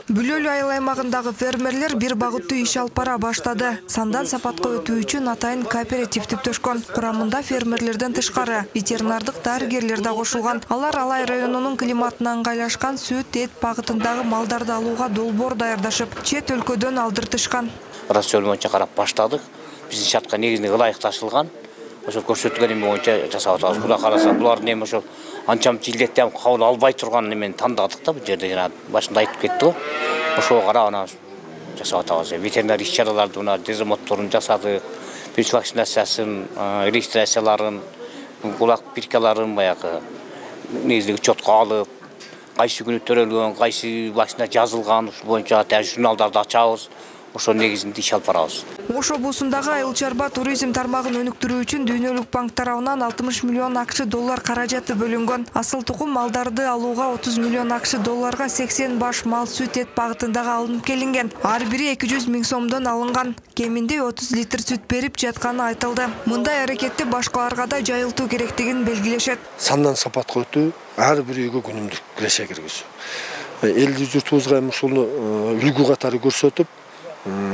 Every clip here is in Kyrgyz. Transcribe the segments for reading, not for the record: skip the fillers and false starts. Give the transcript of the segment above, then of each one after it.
Бүлөл айыл аймагындагы фермерлер бир багыттуу иш алып бара баштады. Сандан сапатка өтүү үчүн атайын кооператив түптөшкөн. Курамында фермерлерден тышкары ветеринардык дарыгерлер да кошулган. Алар Алай районунун климатына ыңгайлашкан сүт, эт багытындагы малдарды алууга долбоор даярдашып, чет өлкөдөн алдыртышкан. Рацион боюнча карап баштадык. Биздин шартка негизинде ылайыкташылган. Ошол көрсөтүлгөн эме боюнча жасап атабыз. Кудай караса, булардын эми ошол анча-мынча илдетте кабыл албай турган эмени тандадык да, бул жерде жана башында айтып кетти го. Ошого карап ана жасап атабыз. Ветеринар иш-чараларды мына дезмотторун жасадык, вирус вакцинациясын, регистрацияларын, кулак пиркаларын баягы негизинде учетко алып, кайсы күнү төрөлгөн, кайсы вакцина жазылган, ушул боюнча журналдарды ачабыз. Ошо негизинде иш алып барабыз. Ош облусундагы айыл чарба туризм тармагын өнүктүрүү үчүн Дүйнөлүк банк тарабынан 60 миллион акш доллар каражаты бөлүнгөн. Асыл тукум малдарды алууга 30 миллион акш долларга 80 баш мал сүт эт багытындагы алынып келинген. Ар бири 200 миң сомдон алынган. Кеминде 30 литр сүт берип жатканы айтылды. Мындай аракетти башкаларга да жайылтуу керектигин белгилешет. Сандан сапатка өтүү ар бир үйгө күнүмдүк киреше киргизүү. Элди журтубузга ушуну үлгү катары көрсөтүп,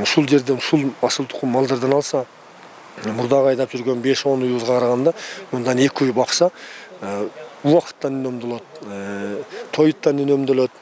ушул жерден ушул асыл тукум малдардан алса, мурдагы айдап жүргөн 5-10 үйүбүзгө караганда мындан 2 үй бакса, убакыттан үнөмдөлөт, тоюттан үнөмдөлөт,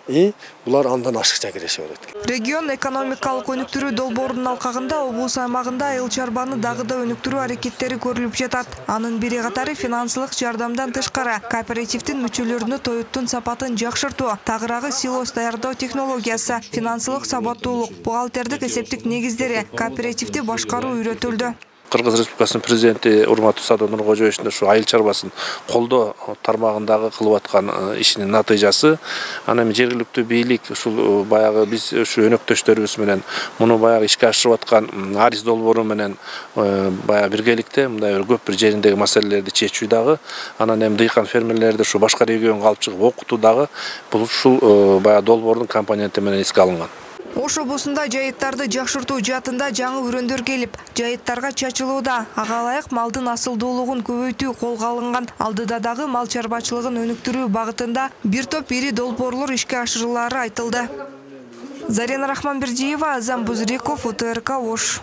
булар андан ашыкча киреше берет. Регион экономикалык өнүктүрүү долбоорунун алкагында облус аймагында айыл чарбаны дагы да өнүктүрүү аракеттери көрүлүп жатат. Анын бири катары финансылык жардамдан тышкары кооперативдин мүчөлөрүнө тоюттун сапатын жакшыртуу, тагыраагы силос даярдоо технологиясы, финансылык сабаттуулук, бухгалтердик эсептик негиздери, кооперативди башкаруу үйрөтүлдү. Кыргыз Республикасынын президенти урматтуу Садыр Нуркожоевичтин ушу айыл чарбасын колдоо тармагындагы кылып аткан ишинин натыйжасы. Аны жергиликтүү бийлик ушул баягы биз ушу өнөктөштөрүбүз менен муну баягы ишке ашырып аткан Арис долбоору менен баягы биргеликте мындай бир көп бир жериндеги маселелерди чечүү дагы, анан эми дыйкан фермерлерди ушу башка регионго алып чыгып окутуу дагы бул ушул баягы долбоордун компоненти менен эске алынган. Ош облусунда жайыттарды жакшыртуу жаатында жаңы өрөндөр келип, жайыттарга чачылууда. Ага ылайык малдын асылдуулугун көбөйтүү колго алынган. Алдыда дагы мал чарбачылыгын өнүктүрүү багытында бир топ ири долбоорлор ишке ашырылары айтылды. Зарина Рахманбердиева, Азам Бузриков, УТРК Ош.